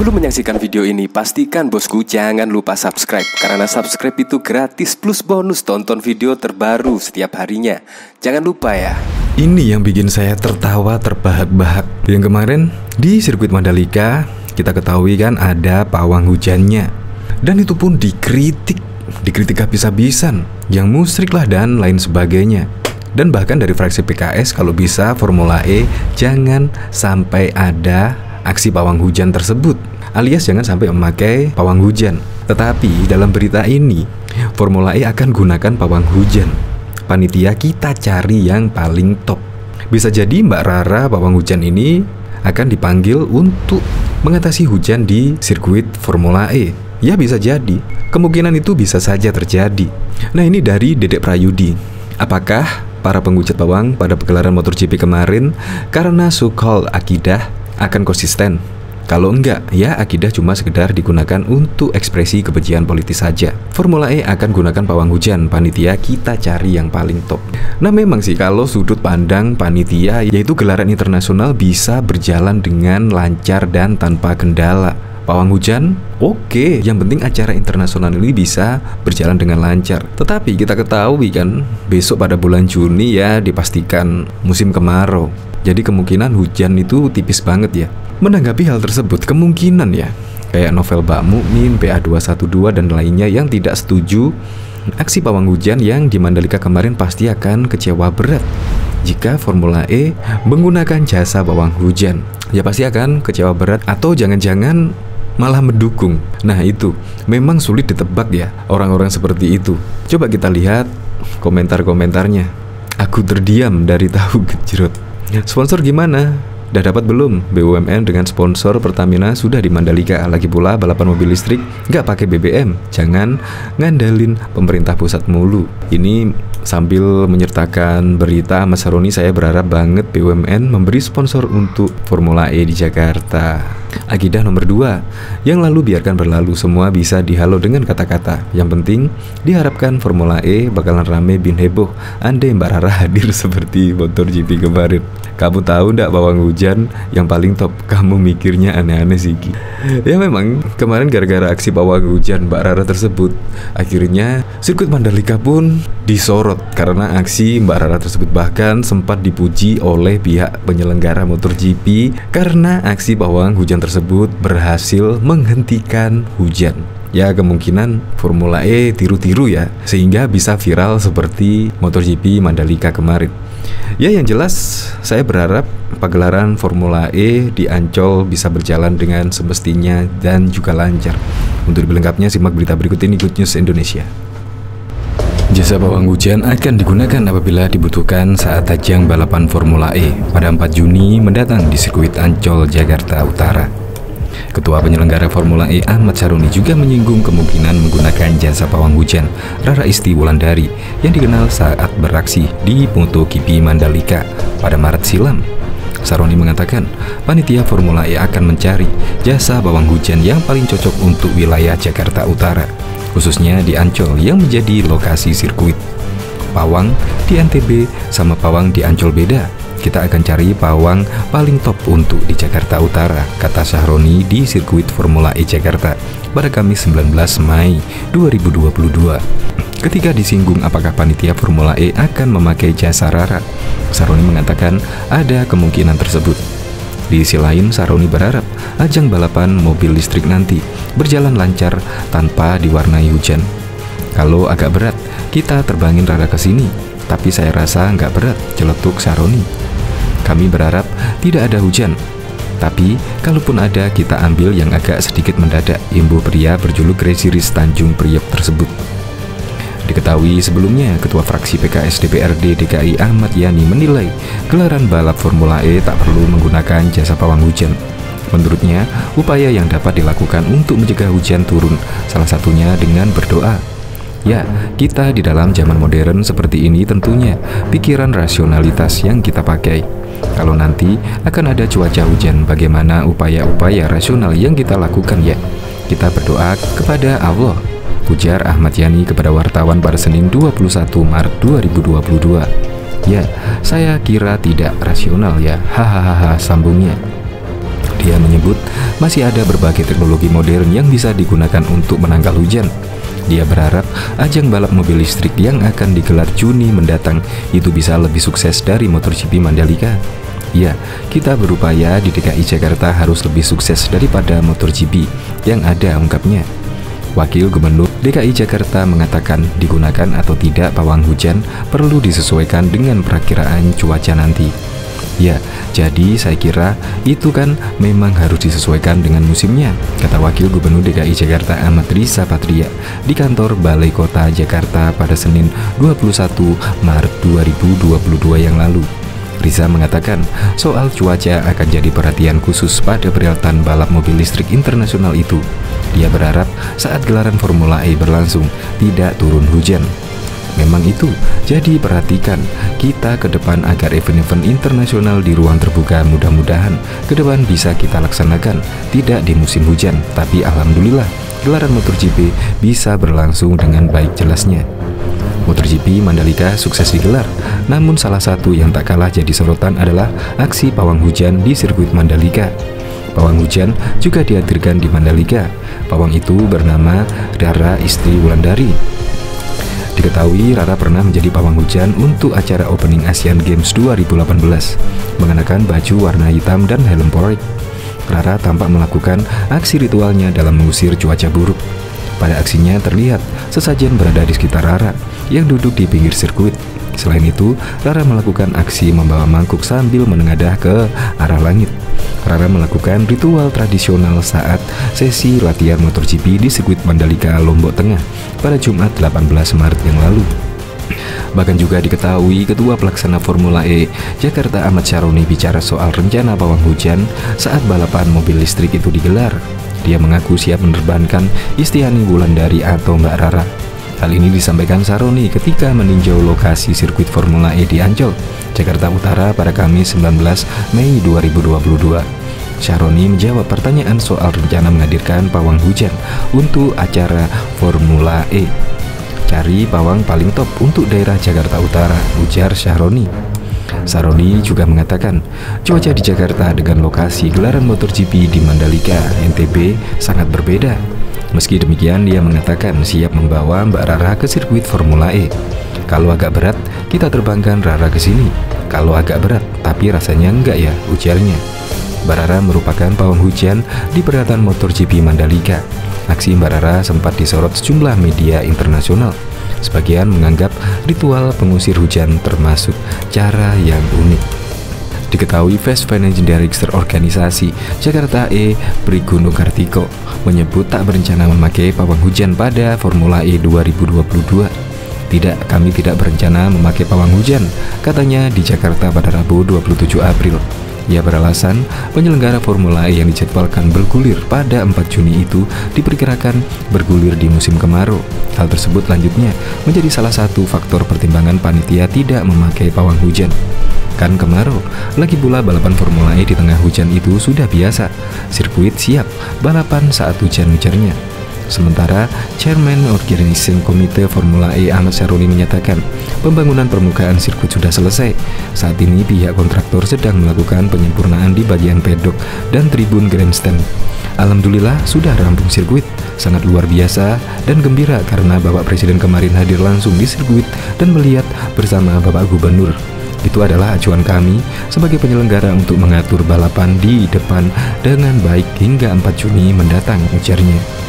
Sebelum menyaksikan video ini, pastikan bosku jangan lupa subscribe. Karena subscribe itu gratis plus bonus tonton video terbaru setiap harinya. Jangan lupa ya. Ini yang bikin saya tertawa terbahak-bahak. Yang kemarin di sirkuit Mandalika kita ketahui kan ada pawang hujannya. Dan itu pun dikritik habis-habisan, yang musyrik lah dan lain sebagainya. Dan bahkan dari fraksi PKS kalau bisa Formula E jangan sampai ada aksi pawang hujan tersebut, alias jangan sampai memakai pawang hujan. Tetapi dalam berita ini Formula E akan gunakan pawang hujan. Panitia kita cari yang paling top. Bisa jadi Mbak Rara pawang hujan ini akan dipanggil untuk mengatasi hujan di sirkuit Formula E. Ya bisa jadi, kemungkinan itu bisa saja terjadi. Nah ini dari Dedek Prayudi. Apakah para penghujat pawang pada pegelaran MotoGP kemarin karena so-called akidah akan konsisten? Kalau enggak, ya akidah cuma sekedar digunakan untuk ekspresi kebencian politis saja. Formula E akan gunakan pawang hujan. Panitia kita cari yang paling top. Nah memang sih kalau sudut pandang panitia, yaitu gelaran internasional bisa berjalan dengan lancar dan tanpa kendala. Pawang hujan, oke, yang penting acara internasional ini bisa berjalan dengan lancar. Tetapi kita ketahui kan, besok pada bulan Juni ya dipastikan musim kemarau. Jadi kemungkinan hujan itu tipis banget ya. Menanggapi hal tersebut, kemungkinan ya, kayak Novel Bak Mukmin, PA212 dan lainnya yang tidak setuju aksi pawang hujan yang di Mandalika kemarin pasti akan kecewa berat jika Formula E menggunakan jasa pawang hujan. Ya pasti akan kecewa berat atau jangan-jangan malah mendukung. Nah itu memang sulit ditebak ya orang-orang seperti itu. Coba kita lihat komentar-komentarnya. Aku terdiam dari tahu gejrot. Sponsor gimana? Udah dapat belum? BUMN dengan sponsor Pertamina sudah di Mandalika. Lagi pula balapan mobil listrik nggak pakai BBM. Jangan ngandalin pemerintah pusat mulu. Ini sambil menyertakan berita Mas Haroni, saya berharap banget BUMN memberi sponsor untuk Formula E di Jakarta. Akidah nomor 2, yang lalu biarkan berlalu, semua bisa dihalau dengan kata-kata. Yang penting diharapkan Formula E bakalan rame bin heboh andai Mbak Rara hadir seperti MotoGP kemarin. Kamu tahu ndak pawang hujan yang paling top? Kamu mikirnya aneh-aneh sih Ki. Ya memang kemarin gara-gara aksi pawang hujan Mbak Rara tersebut, akhirnya sirkuit Mandalika pun disorot karena aksi Mbak Rara tersebut. Bahkan sempat dipuji oleh pihak penyelenggara MotoGP karena aksi pawang hujan tersebut berhasil menghentikan hujan. Ya kemungkinan Formula E tiru-tiru ya, sehingga bisa viral seperti MotoGP Mandalika kemarin. Ya yang jelas saya berharap pagelaran Formula E di Ancol bisa berjalan dengan semestinya dan juga lancar. Untuk lebih lengkapnya simak berita berikut ini, Good News Indonesia. Jasa pawang hujan akan digunakan apabila dibutuhkan saat ajang balapan Formula E pada 4 Juni mendatang di sirkuit Ancol, Jakarta Utara. Ketua penyelenggara Formula E Ahmad Saroni juga menyinggung kemungkinan menggunakan jasa pawang hujan Rara Isti Wulandari yang dikenal saat beraksi di MotoGP Mandalika pada Maret silam. Saroni mengatakan panitia Formula E akan mencari jasa pawang hujan yang paling cocok untuk wilayah Jakarta Utara, khususnya di Ancol yang menjadi lokasi sirkuit. Pawang di NTB sama pawang di Ancol beda. Kita akan cari pawang paling top untuk di Jakarta Utara, kata Sahroni di sirkuit Formula E Jakarta pada Kamis 19 Mei 2022. Ketika disinggung apakah panitia Formula E akan memakai jasa Rara, Sahroni mengatakan ada kemungkinan tersebut. Di sisi lain, Saroni berharap ajang balapan mobil listrik nanti berjalan lancar tanpa diwarnai hujan. Kalau agak berat, kita terbangin Rara ke sini, tapi saya rasa nggak berat, celetuk Saroni. Kami berharap tidak ada hujan, tapi kalaupun ada kita ambil yang agak sedikit mendadak, imbuh pria berjuluk Crazy Rich Tanjung Priok tersebut. Diketahui sebelumnya, Ketua Fraksi PKS DPRD DKI Ahmad Yani menilai gelaran balap Formula E tak perlu menggunakan jasa pawang hujan. Menurutnya, upaya yang dapat dilakukan untuk mencegah hujan turun, salah satunya dengan berdoa. Ya, kita di dalam zaman modern seperti ini tentunya pikiran rasionalitas yang kita pakai. Kalau nanti akan ada cuaca hujan, bagaimana upaya-upaya rasional yang kita lakukan ya? Kita berdoa kepada Allah, ujar Ahmad Yani kepada wartawan pada Senin 21 Maret 2022. Ya, saya kira tidak rasional ya, hahaha, sambungnya. Di Dia menyebut masih ada berbagai teknologi modern yang bisa digunakan untuk menangkal hujan. Dia berharap ajang balap mobil listrik yang akan digelar Juni mendatang itu bisa lebih sukses dari MotoGP Mandalika. Ya, kita berupaya di DKI Jakarta harus lebih sukses daripada MotoGP yang ada, ungkapnya. Wakil Gubernur DKI Jakarta mengatakan digunakan atau tidak pawang hujan perlu disesuaikan dengan perakiraan cuaca nanti. Ya, jadi saya kira itu kan memang harus disesuaikan dengan musimnya, kata Wakil Gubernur DKI Jakarta Ahmad Riza Patria di kantor Balai Kota Jakarta pada Senin 21 Maret 2022 yang lalu. Riza mengatakan soal cuaca akan jadi perhatian khusus pada perhelatan balap mobil listrik internasional itu. Dia berharap saat gelaran Formula E berlangsung tidak turun hujan. Memang itu, jadi perhatikan kita ke depan agar event-event internasional di ruang terbuka mudah-mudahan ke depan bisa kita laksanakan tidak di musim hujan, tapi alhamdulillah gelaran MotoGP bisa berlangsung dengan baik, jelasnya. MotoGP Mandalika sukses digelar, namun salah satu yang tak kalah jadi sorotan adalah aksi pawang hujan di sirkuit Mandalika. Pawang hujan juga dihadirkan di Mandalika. Pawang itu bernama Rara, istri Wulandari. Diketahui Rara pernah menjadi pawang hujan untuk acara opening Asian Games 2018, mengenakan baju warna hitam dan helm porik. Rara tampak melakukan aksi ritualnya dalam mengusir cuaca buruk. Pada aksinya terlihat sesajen berada di sekitar Rara yang duduk di pinggir sirkuit. Selain itu, Rara melakukan aksi membawa mangkuk sambil menengadah ke arah langit. Rara melakukan ritual tradisional saat sesi latihan MotoGP di sirkuit Mandalika, Lombok Tengah pada Jumat 18 Maret yang lalu. Bahkan juga diketahui Ketua Pelaksana Formula E Jakarta Ahmad Syaroni bicara soal rencana pawang hujan saat balapan mobil listrik itu digelar. Dia mengaku siap menerbangkan Istiani Wulandari atau Mbak Rara. Hal ini disampaikan Syaroni ketika meninjau lokasi sirkuit Formula E di Ancol, Jakarta Utara pada Kamis 19 Mei 2022. Syaroni menjawab pertanyaan soal rencana menghadirkan pawang hujan untuk acara Formula E. Cari pawang paling top untuk daerah Jakarta Utara, ujar Syaroni. Syaroni juga mengatakan cuaca di Jakarta dengan lokasi gelaran MotoGP di Mandalika, NTB sangat berbeda. Meski demikian, dia mengatakan siap membawa Mbak Rara ke sirkuit Formula E. Kalau agak berat, kita terbangkan Rara ke sini. Kalau agak berat, tapi rasanya enggak ya, ujarnya. Mbak Rara merupakan pawang hujan di perhelatan MotoGP Mandalika. Aksi Mbak Rara sempat disorot sejumlah media internasional. Sebagian menganggap ritual pengusir hujan termasuk cara yang unik. Diketahui Vice Managing Director organisasi Jakarta E, Prigunung Kartiko, menyebut tak berencana memakai pawang hujan pada Formula E 2022. Tidak, kami tidak berencana memakai pawang hujan, katanya di Jakarta pada Rabu 27 April. Ia beralasan penyelenggara Formula E yang dijadwalkan bergulir pada 4 Juni itu diperkirakan bergulir di musim kemarau. Hal tersebut lanjutnya menjadi salah satu faktor pertimbangan panitia tidak memakai pawang hujan. Kan kemarau, lagi pula balapan Formula E di tengah hujan itu sudah biasa. Sirkuit siap, balapan saat hujan, ujarnya. Sementara Chairman Organizing Komite Formula E Ahmad Syaroni menyatakan pembangunan permukaan sirkuit sudah selesai. Saat ini pihak kontraktor sedang melakukan penyempurnaan di bagian pedok dan tribun grandstand. Alhamdulillah sudah rampung sirkuit, sangat luar biasa dan gembira karena Bapak Presiden kemarin hadir langsung di sirkuit dan melihat bersama Bapak Gubernur. Itu adalah acuan kami sebagai penyelenggara untuk mengatur balapan di depan dengan baik hingga 4 Juni mendatang, ujarnya.